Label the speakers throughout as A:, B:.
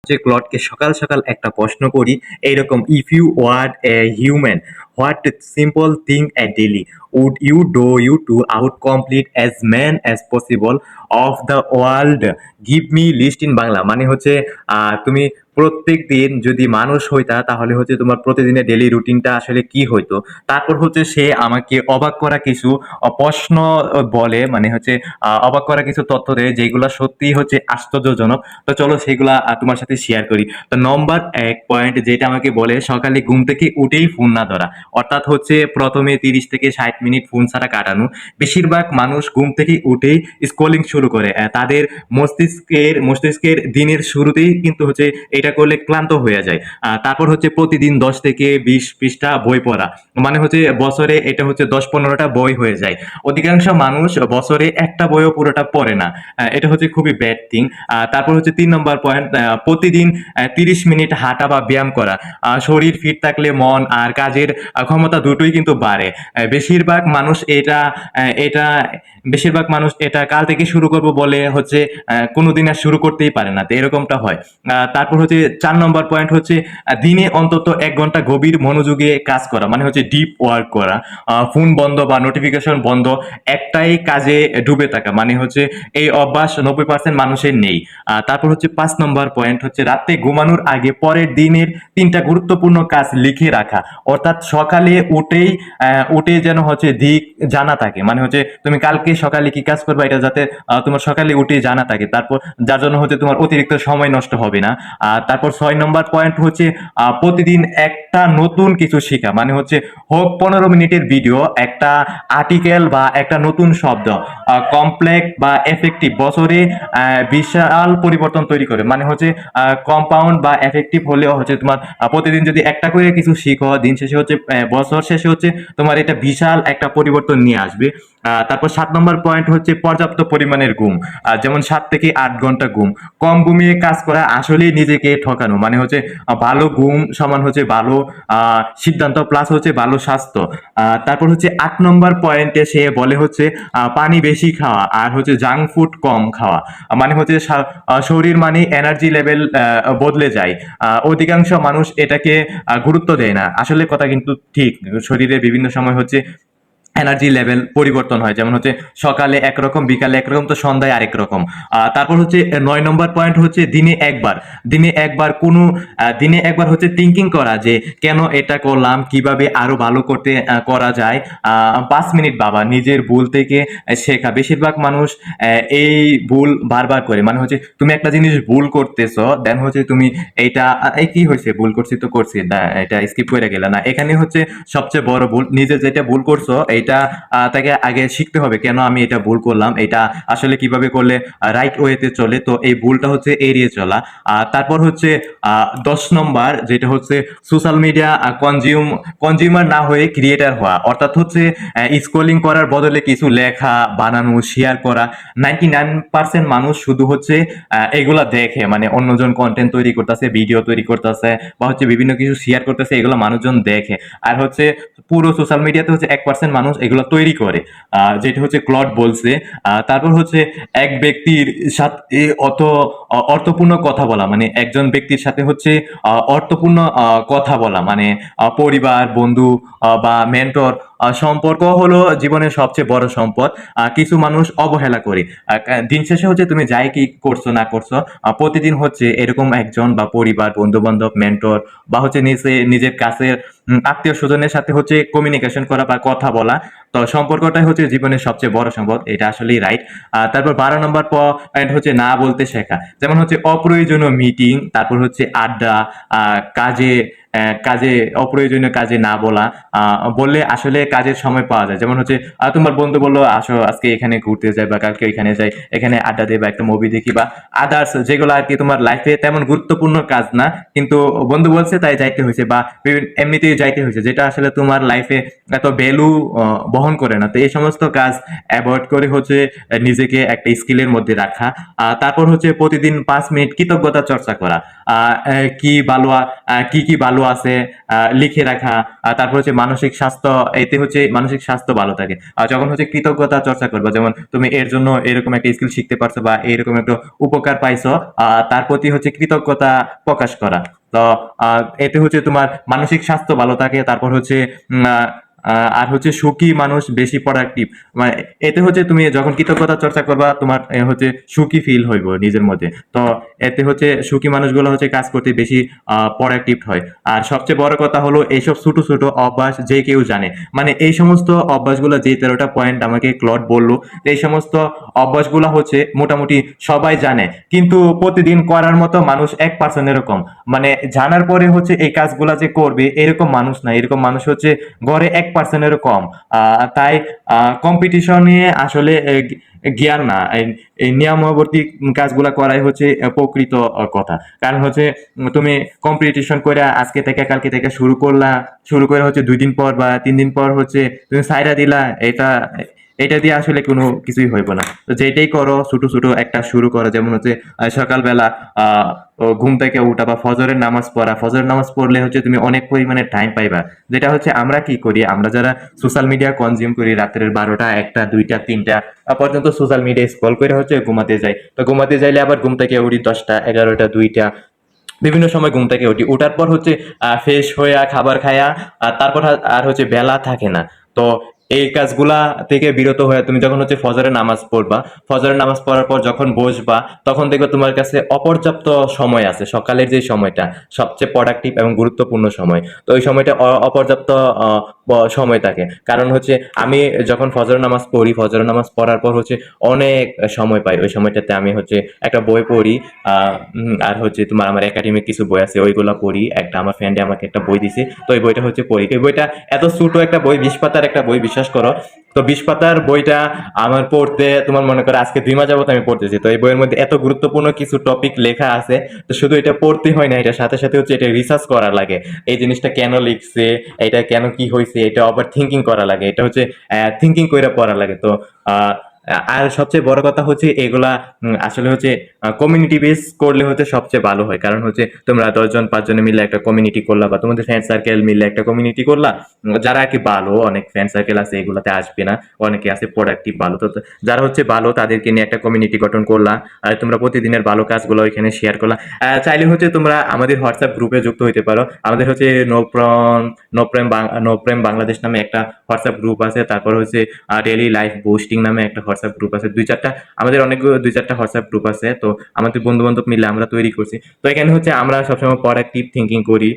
A: যে ক্লডকে সকাল সকাল একটা প্রশ্ন করি এইরকম, if you were a human, what simple thing a daily would you do you to out complete as man as possible of the world, give me list in Bangla. মানে হচ্ছে তুমি প্রত্যেক দিন যদি মানুষ হইতা তাহলে হচ্ছে তোমার প্রতিদিনের ডেলি রুটিনটা আসলে কি হইতো। তারপর হচ্ছে সে আমাকে অবাক করা কিছু প্রশ্ন বলে, মানে হচ্ছে অবাক করা কিছু তথ্য দেয় যেগুলো সত্যি হচ্ছে আশ্চর্যজনক। তো চলো সেগুলা তোমার সাথে শেয়ার করি। তো নম্বর 1 পয়েন্ট যেটা আমাকে বলে, সকালে ঘুম থেকে উঠেই ফোন না ধরা। অর্থাৎ হচ্ছে প্রথমে 30 থেকে 60 মিনিট ফোন ছাড়া কাটানো। বেশিরভাগ মানুষ ঘুম থেকে উঠেই স্ক্রলিং শুরু করে। তাদের মস্তিষ্কের দিনের শুরুতেই কিন্তু হচ্ছে এটা করলে ক্লান্ত হয়ে যায়। তারপর হচ্ছে প্রতিদিন 10 থেকে 20 পৃষ্ঠা বই পড়া। মানে হচ্ছে বছরে এটা হচ্ছে 10-15টা বই হয়ে যায়। অধিকাংশ মানুষ বছরে একটা বইও পুরোটা পড়ে না। এটা হচ্ছে খুবই ব্যাড থিং। তারপর হচ্ছে 3 নম্বর পয়েন্ট, প্রতিদিন 30 মিনিট হাঁটা বা ব্যায়াম করা। শরীর ফিট থাকলে মন আর কাজের ক্ষমতা দুটোই কিন্তু বাড়ে। বেশিরভাগ মানুষ এটা বেশিরভাগ মানুষ এটা কাল থেকে শুরু করব বলে হচ্ছে কোনোদিন আর শুরু করতেই পারে না, তো এরকমটা হয়। তারপর হচ্ছে 4 নম্বর পয়েন্ট হচ্ছে দিনে অন্তত 1 ঘন্টা গভীর মনোযোগে কাজ করা, মানে হচ্ছে ডিপ ওয়ার্ক করা। ফোন বন্ধ বা নোটিফিকেশন বন্ধ, একটাই কাজে ডুবে থাকা, মানে হচ্ছে এই অভ্যাস 90% মানুষের নেই। তারপর হচ্ছে 5 নম্বর পয়েন্ট হচ্ছে রাতে ঘুমানোর আগে পরের দিনের 3টা গুরুত্বপূর্ণ কাজ লিখে রাখা। অর্থাৎ সকালে উঠে যেন হচ্ছে দিক জানা থাকে, মানে হচ্ছে তুমি কালকে সকালে কি কাজ করবে এটা যাতে তোমার সকালে উঠে জানা থাকে। তারপর যার জন্য হচ্ছে তোমার অতিরিক্ত সময় নষ্ট হবে না। তারপর 6 নম্বর পয়েন্ট হচ্ছে প্রতিদিন একটা নতুন কিছু শেখা, মানে হচ্ছে হোক 15 মিনিটের ভিডিও, একটা আর্টিকেল বা একটা নতুন শব্দ, কমপ্লেক্স বা এফেক্টিভ বছরে বিশাল পরিবর্তন তৈরি করে। মানে হচ্ছে কম্পাউন্ড বা এফেক্টিভ হলেও হচ্ছে তোমার প্রতিদিন যদি একটা করে কিছু শিখো, দিন শেষে হচ্ছে বছর শেষে হচ্ছে তোমার এটা বিশাল একটা পরিবর্তন নিয়ে আসবে। তারপর 7 নম্বর পয়েন্ট হচ্ছে পর্যাপ্ত পরিমাণের ঘুম। যেমন 7 থেকে 8 ঘন্টা ঘুম। কম ঘুমিয়ে কাজ করা আসলেই নিজেকে ঠকানো। মানে হচ্ছে ভালো ঘুম সমান হচ্ছে ভালো সিদ্ধান্ত প্লাস হচ্ছে ভালো স্বাস্থ্য। তারপর হচ্ছে 8 নম্বর পয়েন্টে সে বলে হচ্ছে পানি বেশি খাওয়া আর হচ্ছে জাঙ্ক ফুড কম খাওয়া। মানে হচ্ছে শরীর মানে এনার্জি লেভেল বদলে যায়। অধিকাংশ মানুষ এটাকে গুরুত্ব দেয় না। আসলে কথা কিন্তু ঠিক, শরীরে বিভিন্ন সময় হচ্ছে এনার্জি লেভেল পরিবর্তন হয়, যেমন হচ্ছে সকালে একরকম বিকালে একরকম তো সন্ধ্যায় আরেক রকম। তারপর হচ্ছে 9 নম্বর পয়েন্ট হচ্ছে দিনে একবার হচ্ছে থিঙ্কিং করা যে কেন এটা করলাম, কিভাবে আরো ভালো করতে করা যায়। 5 মিনিট বাবা নিজের ভুল থেকে শেখা। বেশিরভাগ মানুষ এই ভুল বারবার করে, মানে হচ্ছে তুমি একটা জিনিস ভুল করতেছো, দেন হচ্ছে তুমি এইটা এই কি হয়েছে, ভুল করছি তো করছি, এটা স্কিপ করে গেলে না। এখানে হচ্ছে সবচেয়ে বড় ভুল, নিজে যেটা ভুল করছো এটা তাকে আগে শিখতে হবে কেন আমি এটা ভুল করলাম, এটা আসলে কিভাবে করলে রাইট ওয়েতে চলে, তো এই ভুলটা হচ্ছে এড়িয়ে চলা। তারপর হচ্ছে 10 নম্বর যেটা হচ্ছে সোশ্যাল মিডিয়া কনজিউমার না হয়ে ক্রিয়েটার হওয়া। অর্থাৎ হচ্ছে স্ক্রলিং করার বদলে কিছু লেখা, বানানো, শেয়ার করা। 99% মানুষ শুধু হচ্ছে এগুলা দেখে, মানে অন্যজন কন্টেন্ট তৈরি করতেছে, ভিডিও তৈরি করতেছে বা হচ্ছে বিভিন্ন কিছু শেয়ার করতেছে, এগুলো মানুষজন দেখে। আর হচ্ছে পুরো সোশ্যাল মিডিয়াতে হচ্ছে 1% মানুষ এগুলো তৈরি করে, যেটা হচ্ছে ক্লড বলছে। তারপর হচ্ছে এক ব্যক্তির সাথে অর্থপূর্ণ কথা বলা, মানে একজন ব্যক্তির সাথে হচ্ছে অর্থপূর্ণ কথা বলা, মানে পরিবার, বন্ধু বা মেন্টর। সম্পর্ক হলো জীবনের সবচেয়ে বড় সম্পদ। কিছু মানুষ অবহেলা করে। দিন শেষে হচ্ছে তুমি যাই কি করছো না করছো, প্রতিদিন হচ্ছে এরকম একজন বা পরিবার, বন্ধু বান্ধব, মেন্টর বা হচ্ছে নিজের কাছের আত্মীয় স্বজনের সাথে হচ্ছে কমিউনিকেশন করা বা কথা বলা। তো সম্পর্কটাই হচ্ছে জীবনের সবচেয়ে বড় সম্পদ, এটা আসলেই রাইট। তারপর 12 নম্বর পয়েন্ট হচ্ছে না বলতে শেখা। যেমন হচ্ছে অপ্রয়োজনীয় মিটিং, তারপর হচ্ছে আড্ডা, কাজে কাজে অপ্রয়োজনীয় কাজে না বলা। বললে আসলে কাজের সময় পাওয়া যায়। যেমন হচ্ছে তোমার বন্ধু বললো আসো আজকে এখানে ঘুরতে যাই বা কালকে এখানে যাই, এখানে আড্ডা দেই বা একটা মুভি দেখি বা আদার্স যেগুলো আর কি তোমার লাইফে তেমন গুরুত্বপূর্ণ কাজ না, কিন্তু বন্ধু বলছে তাই যাইতে হয়েছে বা এমনিতেই যাইতে হয়েছে, যেটা আসলে তোমার লাইফে এত ভ্যালু বহন করে না। তো এই সমস্ত কাজ অ্যাভয়েড করে হচ্ছে নিজেকে একটা স্কিলের মধ্যে রাখা। তারপর হচ্ছে প্রতিদিন 5 মিনিট কৃতজ্ঞতা চর্চা করা। কি ভালো আছে লিখে রাখা, তারপর হচ্ছে মানসিক স্বাস্থ্য, এতে হচ্ছে মানসিক স্বাস্থ্য ভালো থাকে। আর যখন হচ্ছে কৃতজ্ঞতা চর্চা করবা, যেমন তুমি এর জন্য এরকম একটা স্কিল শিখতে পারছো বা এরকম একটা উপকার পাইছো, তার প্রতি হচ্ছে কৃতজ্ঞতা প্রকাশ করা। তো এতে হচ্ছে তোমার মানসিক স্বাস্থ্য ভালো থাকে। তারপর হচ্ছে উম, আহ, আর হচ্ছে সুখী মানুষ বেশি প্রোডাক্টিভ। মানে এতে হচ্ছে তুমি যখন কৃতজ্ঞতা চর্চা করবা, তোমার হচ্ছে সুখী ফিল হইব নিজের মধ্যে। তো এতে হচ্ছে সুখী মানুষগুলো হচ্ছে কাজ করতে বেশি প্রোডাক্টিভ হয়। আর সবচেয়ে বড় কথা হলো, এইসব ছোট ছোট অভ্যাস যে কেউ জানে, মানে এই সমস্ত অভ্যাসগুলো, যে 13টা পয়েন্ট আমাকে ক্লড বললো, এই সমস্ত অভ্যাসগুলো হচ্ছে মোটামুটি সবাই জানে, কিন্তু প্রতিদিন করার মতো মানুষ 1% এরকম। মানে জানার পরে হচ্ছে এই কাজগুলা যে করবে এরকম মানুষ না, এরকম মানুষ হচ্ছে গড়ে 1% এরও কম। তাই কম্পিটিশনে আসলে জ্ঞান না, এই নিয়মাবর্তী কাজগুলা করাই হচ্ছে প্রকৃত কথা। কারণ হচ্ছে তুমি কম্পিটিশন করে আজকে থেকে কালকে থেকে শুরু করে হচ্ছে 2 দিন পর বা 3 দিন পর হচ্ছে তুমি সাইরা দিলা, এটা দিয়ে আসলে কোনো কিছুই হইব না। তো যেটাই করো ছোট ছোট একটা শুরু করো, যেমন হচ্ছে সকালবেলা আহ ঘুম থেকে উঠা বা ফজরের নামাজ পড়া। ফজরের নামাজ পড়লে হচ্ছে তুমি অনেক পরিমাণে টাইম পাইবা। যেটা হচ্ছে আমরা কি করি, আমরা যারা সোশ্যাল মিডিয়া কনজিউম করি, রাত্রের 12টা 1টা 2টা 3টা পর্যন্ত সোশ্যাল মিডিয়া স্ক্রল করে হচ্ছে ঘুমাতে যাই। তো ঘুমাতে যাইলে আবার ঘুম থেকে উঠি 10টা 11টা 2টা, বিভিন্ন সময় ঘুম থেকে উঠি। উঠার পর হচ্ছে ফ্রেশ হইয়া খাবার খাইয়া তারপর আর হচ্ছে বেলা থাকে না। তো এই কাজগুলা থেকে বিরত হয়ে তুমি যখন হচ্ছে ফজরের নামাজ পড়বা, ফজরের নামাজ পড়ার পর যখন বসবা, তখন দেখবে তোমার কাছে অপর্যাপ্ত সময় আছে। সকালের যে সময়টা সবচেয়ে প্রোডাক্টিভ এবং গুরুত্বপূর্ণ সময়, তো ওই সময়টা অপর্যাপ্ত সময় থাকে। কারণ হচ্ছে আমি যখন ফজরের নামাজ পড়ি, ফজরের নামাজ পড়ার পর হচ্ছে অনেক সময় পাই। ওই সময়টাতে আমি হচ্ছে একটা বই পড়ি, আর হচ্ছে তোমার আমার একাডেমিক কিছু বই আছে ওইগুলা পড়ি। একটা আমার ফ্রেন্ডে আমাকে একটা বই দিছে, তো ওই বইটা হচ্ছে পড়ি। এই বইটা এত ছোট একটা বই, 20 পাতার একটা বই, বিশ্বাস করো। তো 20 পাতার বইটা আমার পড়তে তোমার মনে করো আজকে 2 মাস যাবত আমি পড়তেছি। তো এই বইয়ের মধ্যে এত গুরুত্বপূর্ণ কিছু টপিক লেখা আছে, তো শুধু এটা পড়তে হয় না, এটার সাথে সাথে হচ্ছে এটা রিসার্চ করা লাগে। এই জিনিসটা কেন লিখছে, এটা কেন কি হয়েছে, এটা আবার থিঙ্কিং করা লাগে, এটা হচ্ছে থিঙ্কিং করে পড়া লাগে। তো আহ আর সবচেয়ে বড় কথা হচ্ছে এগুলা আসলে হচ্ছে কমিউনিটি বেস করলে হচ্ছে সবচেয়ে ভালো হয়। কারণ হচ্ছে তোমরা 10 জন 5 জনে মিলে একটা কমিউনিটি করলা, বা তোমাদের ফ্রেন্ড সার্কেল মিলে একটা কমিউনিটি করলা, যারা আর কি ভালো, অনেক ফ্রেন্ড সার্কেল আছে এগুলাতে আসবে না, অনেকে আছে প্রোডাক্টিভ ভালো। তো যারা হচ্ছে ভালো তাদেরকে নিয়ে একটা কমিউনিটি গঠন করলা, আর তোমরা প্রতিদিনের ভালো কাজগুলো এখানে শেয়ার করলা। চাইলে হচ্ছে তোমরা আমাদের হোয়াটসঅ্যাপ গ্রুপে যুক্ত হইতে পারো। আমাদের হচ্ছে নো প্রেম বাংলাদেশ নামে একটা হোয়াটসঅ্যাপ গ্রুপ আছে। তারপর হচ্ছে ডেইলি লাইফ বুস্টিং নামে একটা হোয়াটসঅ্যাপ গ্রুপ আছে। 2-4টা আমাদের অনেকগুলো 2-4টা হোয়াটসঅ্যাপ গ্রুপ আছে। তো আমাদের বন্ধু বান্ধব মিলে আমরা তৈরি করছি। তো এখানে হচ্ছে আমরা সবসময় প্রোডাক্টিভ থিঙ্কিং করি।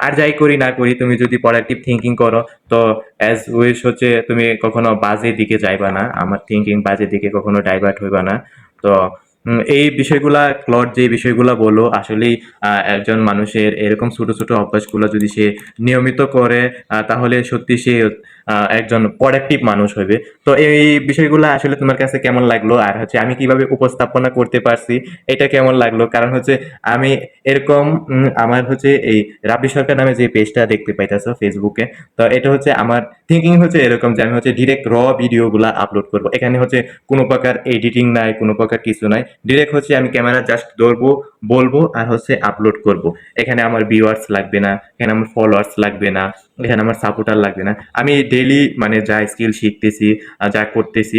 A: আর যাই করি না করি, তুমি যদি প্রোডাক্টিভ থিঙ্কিং করো, তো অ্যাজ উইশ হচ্ছে তুমি কখনো বাজে দিকে যাইবা না। আমার থিঙ্কিং বাজে দিকে কখনো ডাইভার্ট হইবা না। তো এই বিষয়গুলা ক্লড যে বিষয়গুলা বললো, আসলেই একজন মানুষের এরকম ছোট ছোট অভ্যাসগুলো যদি সে নিয়মিত করে, তাহলে সত্যি সে একজন প্রোডাক্টিভ মানুষ হবে। তো এই বিষয়গুলো আসলে তোমার কাছে কেমন লাগলো, আর হচ্ছে আমি কিভাবে উপস্থাপনা করতে পারছি এটা কেমন লাগলো? কারণ হচ্ছে আমি এরকম আমার হচ্ছে এই রাব্বি সরকার নামে যে পেজটা দেখতে পাইতেছো ফেসবুকে, তো এটা হচ্ছে আমার থিঙ্কিং হচ্ছে এরকম যে আমি হচ্ছে ডিরেক্ট ভিডিওগুলা আপলোড করব। এখানে হচ্ছে কোনো প্রকার এডিটিং নাই, কোনো প্রকার কিছু নাই। ডিরেক্ট হচ্ছে আমি ক্যামেরা জাস্ট ধরবো, বলবো, আর হচ্ছে আপলোড করব। এখানে আমার ভিউয়ার্স লাগবে না, এখানে আমার ফলোয়ার্স লাগবে না, এখানে আমার সাপোর্টার লাগবে না। আমি ডেইলি মানে যা স্কিল শিখতেছি, যা করতেছি,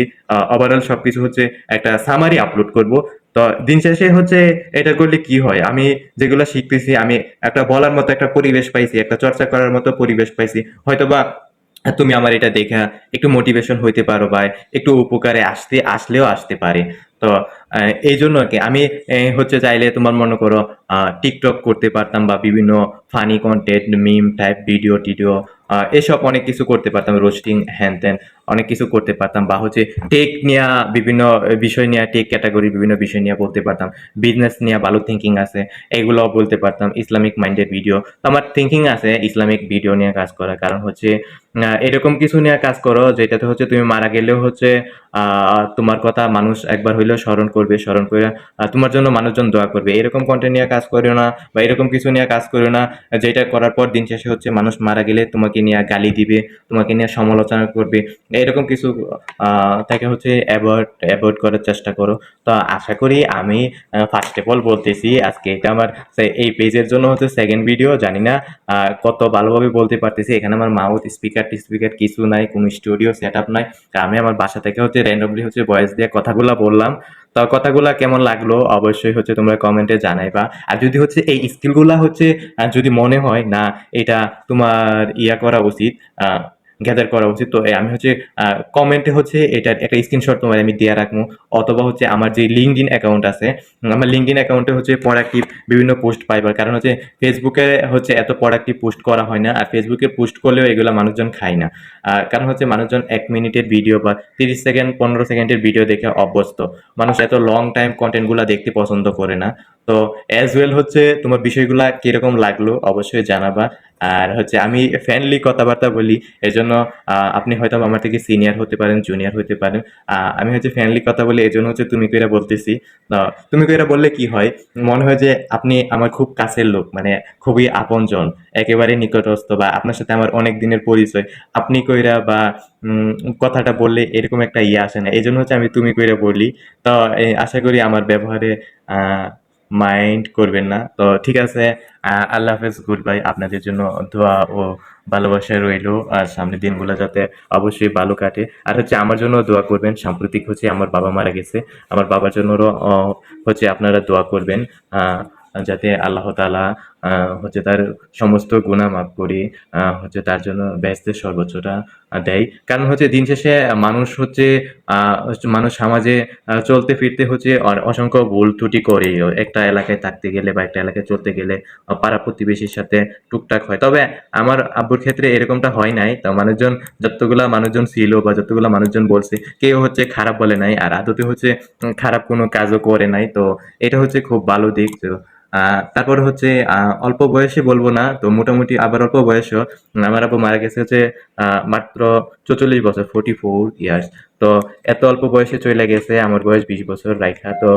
A: ওভারঅল সবকিছু হচ্ছে একটা সামারি আপলোড করব। তো দিন শেষে হচ্ছে এটা করলে কি হয়, আমি যেগুলো শিখতেছি, আমি একটা বলার মতো একটা পরিবেশ পাইছি, একটা চর্চা করার মতো পরিবেশ পাইছি। হয়তোবা তুমি আমার এটা দেখা একটু মোটিভেশন হইতে পারো, বা একটু উপকারে আসলেও আসতে পারে। তো এই জন্য কি আমি হচ্ছে চাইলে তোমার মনে করো টিকটক করতে পারতাম, বা বিভিন্ন ফানি কন্টেন্ট, মিম টাইপ ভিডিও টিডিও, এসব অনেক কিছু করতে পারতাম, রোস্টিং হ্যান ত্যান অনেক কিছু করতে পারতাম। বা হচ্ছে টেক নিয়ে বিভিন্ন বিষয় নিয়ে, টেক ক্যাটাগরি বিভিন্ন বিষয় নিয়ে বলতে পারতাম। বিজনেস নিয়ে ভালো থিঙ্কিং আছে, এগুলো বলতে পারতাম। ইসলামিক মাইন্ডের ভিডিও, তো আমার থিঙ্কিং আছে ইসলামিক ভিডিও নিয়ে কাজ করা। কারণ হচ্ছে এরকম কিছু নিয়ে কাজ করো যেটাতে হচ্ছে তুমি মারা গেলেও হচ্ছে তোমার কথা মানুষ একবার হইলেও স্মরণ করবে। করবে, স্মরণ করে তোমার জন্য মানুষজন দোয়া করবে। এরকম কন্টেন্ট নিয়ে কাজ করিও না, বা এরকম কিছু নিয়ে কাজ করিও না যেটা করার পর দিন শেষে হচ্ছে মানুষ মারা গেলে তোমাকে নিয়ে গালি দিবে, তোমাকে নিয়ে সমালোচনা করবে। এরকম কিছু তাকে হচ্ছে অ্যাভয়েড করার চেষ্টা করো। তো আশা করি আমি ফার্স্ট অফ অল বলতেছি, আজকে এটা আমার এই পেজের জন্য হচ্ছে সেকেন্ড ভিডিও। জানি না কত ভালোভাবে বলতে পারতেছি। এখানে আমার মাউথ স্পিকার কিছু নাই, কোনো স্টুডিও সেট আপ নাই। আমি আমার বাসা থেকে হচ্ছে র্যান্ডমলি হচ্ছে ভয়েস দিয়ে কথাগুলা বললাম। তো কথাগুলা কেমন লাগলো অবশ্যই হচ্ছে তোমরা কমেন্টে জানাইবা। আর যদি হচ্ছে এই স্কিলগুলা হচ্ছে যদি মনে হয় না এটা তোমার করা উচিত, গ্যাদার করা উচিত, তো আমি হচ্ছে কমেন্টে হচ্ছে এটার একটা স্ক্রিনশট তোমার আমি দিয়ে রাখবো। অথবা হচ্ছে আমার যে লিঙ্কডইন অ্যাকাউন্ট আছে, আমার লিঙ্কডইন অ্যাকাউন্টে হচ্ছে প্রোডাক্টিভ বিভিন্ন পোস্ট পাইবার, কারণ হচ্ছে ফেসবুকে হচ্ছে এত প্রোডাক্টিভ পোস্ট করা হয় না। আর ফেসবুকে পোস্ট করলেও এগুলো মানুষজন খায় না, কারণ হচ্ছে মানুষজন 1 মিনিটের ভিডিও বা 30 সেকেন্ড 15 সেকেন্ডের ভিডিও দেখে অভ্যস্ত। মানুষ এত লং টাইম কন্টেন্টগুলো দেখতে পছন্দ করে না। তো অ্যাজ ওয়েল হচ্ছে তোমার বিষয়গুলা কিরকম লাগলো অবশ্যই জানাবা। আর হচ্ছে আমি ফ্রেন্ডলি কথাবার্তা বলি, এজন্য আপনি হয়তো আমার থেকে সিনিয়র হতে পারেন, জুনিয়র হতে পারেন। আমি হচ্ছে ফ্রেন্ডলি কথা বলি, এজন্য হচ্ছে তুমি কইরা বলতেছি। তুমি কইরা বললে কি হয়, মনে হয় যে আপনি আমার খুব কাছের লোক, মানে খুবই আপনজন, একেবারে নিকটস্থ, বা আপনার সাথে আমার অনেক দিনের পরিচয়। আপনি কইরা বা কথাটা বললে এরকম একটা আসে না, এই জন্য হচ্ছে আমি তুমি কইরা বলি। তো আশা করি আমার ব্যবহারে মাইন্ড করবেন না। তো ঠিক আছে, আল্লাহ হাফেজ, গুড বাই। আপনাদের জন্য দোয়া ও ভালোবাসা রইলো, আর সামনের দিনগুলো যাতে অবশ্যই ভালো কাটে। আর হচ্ছে আমার জন্য দোয়া করবেন। সাম্প্রতিক হচ্ছে আমার বাবা মারা গেছে, আমার বাবার জন্যও হচ্ছে আপনারা দোয়া করবেন, যাতে আল্লাহ তাআলা হচ্ছে তার সমস্ত গুনাহ মাফ করে হচ্ছে তার জন্য বেহেশতের সর্বোচ্চটা দেয়। কারণ হচ্ছে দিন শেষে মানুষ হচ্ছে মানুষ সমাজে চলতে ফিরতে হচ্ছে অসংখ্য ভুল ত্রুটি করেই। একটা এলাকায় থাকতে গেলে বা একটা এলাকায় চলতে গেলে পাড়া প্রতিবেশীর সাথে টুকটাক হয়। তবে আমার আব্বুর ক্ষেত্রে এরকমটা হয় নাই। তো যতগুলা মানুষজন ছিল বা যতগুলা মানুষজন বলছে, কেউ হচ্ছে খারাপ বলে নাই, আর আদতে হচ্ছে খারাপ কোনো কাজও করে নাই। তো এটা হচ্ছে খুব ভালো দিক। তো তারপর হচ্ছে অল্প বয়সে বলবো না, তো মোটামুটি আবার অল্প বয়সেও আমার আব্বু মারা গেছে হচ্ছে মাত্র 44 বছর, 44 ইয়ার্স। তো এত অল্প বয়সে চলে গেছে, আমার বয়স 20 বছর রাইখা। তো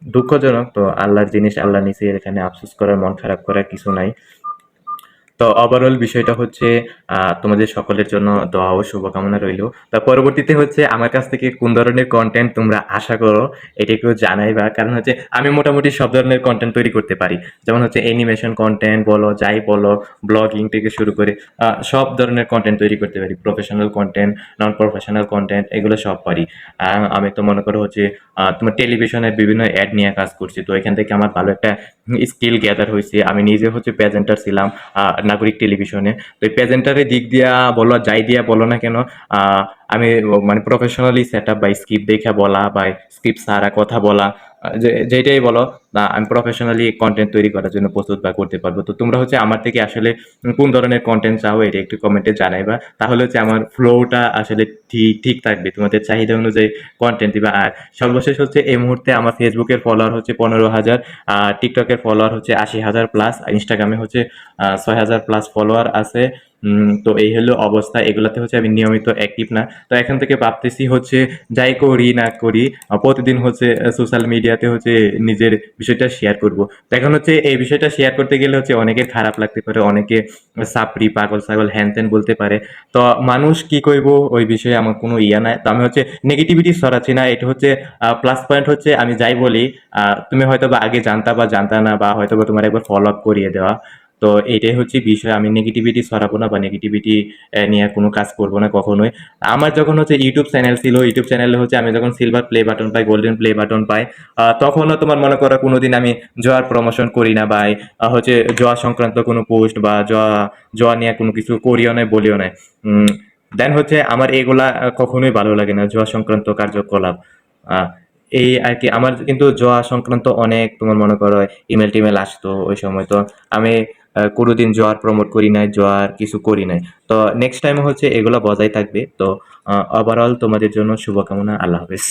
A: দুঃখজনক। তো আল্লাহর জিনিস আল্লাহ নিছে, এখানে আফসোস করার, মন খারাপ করার কিছু নাই। তো ওভারঅল বিষয়টা হচ্ছে তোমাদের সকলের জন্য দোয়া ও শুভকামনা রইল। তা পরবর্তীতে হচ্ছে আমার কাছ থেকে কোন ধরনের কন্টেন্ট তোমরা আশা করো এটা একটু জানাইবা, কারণ হচ্ছে আমি মোটামুটি সব ধরনের কন্টেন্ট তৈরি করতে পারি। যেমন হচ্ছে অ্যানিমেশন কন্টেন্ট বলো, যাই বলো, ব্লগিং থেকে শুরু করে সব ধরনের কন্টেন্ট তৈরি করতে পারি। Professional content, non professional content, এগুলো সব পারি। আমি তো মনে করো হচ্ছে তোমার টেলিভিশনের বিভিন্ন অ্যাড নিয়ে কাজ করছি, তো এখান থেকে আমার ভালো একটা স্কিল গ্যাদার হয়েছে। আমি নিজে হচ্ছে প্রেজেন্টার ছিলাম নাগরিক টেলিভিশনে। তো এই প্রেজেন্টারের দিক দিয়া বলো, যাই দিয়া বলো না কেন, আমি মানে প্রফেশনালি সেট আপ বা স্ক্রিপ্ট দেখে বলা বা স্ক্রিপ্ট ছাড়া কথা বলা, যেটাই বলো, আমি প্রফেশনালি কন্টেন্ট তৈরি করার জন্য প্রস্তুত বা করতে পারবো। তো তোমরা হচ্ছে আমার থেকে আসলে কোন ধরনের কন্টেন্ট চাও এটা একটু কমেন্টে জানাইবা, তাহলে হচ্ছে আমার ফ্লোটা আসলে ঠিক থাকবে, তোমাদের চাহিদা অনুযায়ী কন্টেন্ট দিবা। আর সর্বশেষ হচ্ছে এই মুহূর্তে আমার ফেসবুকের ফলোয়ার হচ্ছে 15,000, টিকটকের ফলোয়ার হচ্ছে 80,000 প্লাস, ইনস্টাগ্রামে হচ্ছে 6,000 প্লাস ফলোয়ার আছে। তো এই হলো অবস্থা, এগুলাতে হচ্ছে আমি নিয়মিত অ্যাক্টিভ না। তো এখন থেকে ভাবতেছি হচ্ছে যাই করি না করি প্রতিদিন হচ্ছে সোশ্যাল মিডিয়াতে হচ্ছে নিজের বিষয়টা শেয়ার করব। তো এখন হচ্ছে এই বিষয়টা শেয়ার করতে গেলে হচ্ছে অনেকের খারাপ লাগতে পারে, অনেকে সাপড়ি পাগল ছাগল হ্যান ত্যান বলতে পারে। তো মানুষ কি কইব ওই বিষয়ে আমার কোনো নাই। তো আমি হচ্ছে নেগেটিভিটি ছড়াচ্ছি না, এটা হচ্ছে প্লাস পয়েন্ট হচ্ছে আমি যাই বলি তুমি হয়তো বা আগে জানতা বা জানতা না, বা হয়তো বা তোমার একবার ফলো আপ করিয়ে দেওয়া। তো এটাই হচ্ছে বিষয়, আমি নেগেটিভিটি ছড়াবো না বা নেগেটিভিটি নিয়ে কোনো কাজ করবো না কখনোই। আমার যখন হচ্ছে ইউটিউব চ্যানেল ছিল, ইউটিউব চ্যানেলে হচ্ছে আমি যখন সিলভার প্লে বাটন পাই, গোল্ডেন প্লে বাটন পাই, তখনও তোমার মনে করো কোনোদিন আমি জোয়ার প্রমোশন করি না, বা হচ্ছে জোয়া সংক্রান্ত কোনো পোস্ট বা জোয়া নিয়ে কোনো কিছু করিও নাই, বলিও নাই। দেন হচ্ছে আমার এগুলা কখনোই ভালো লাগে না, জোয়া সংক্রান্ত কার্যকলাপ। এই আর কি। আমার কিন্তু জোয়া সংক্রান্ত অনেক তোমার মনে করো ইমেল টিমেল আসতো ওই সময়। তো আমি কোনোদিন জোয়ার প্রমোট করি নাই, জোয়ার কিছু করি নাই। তো নেক্সট টাইম হচ্ছে এগুলো বজায় থাকবে। তো ওভারঅল তোমাদের জন্য শুভকামনা। আল্লাহ হাফেজ।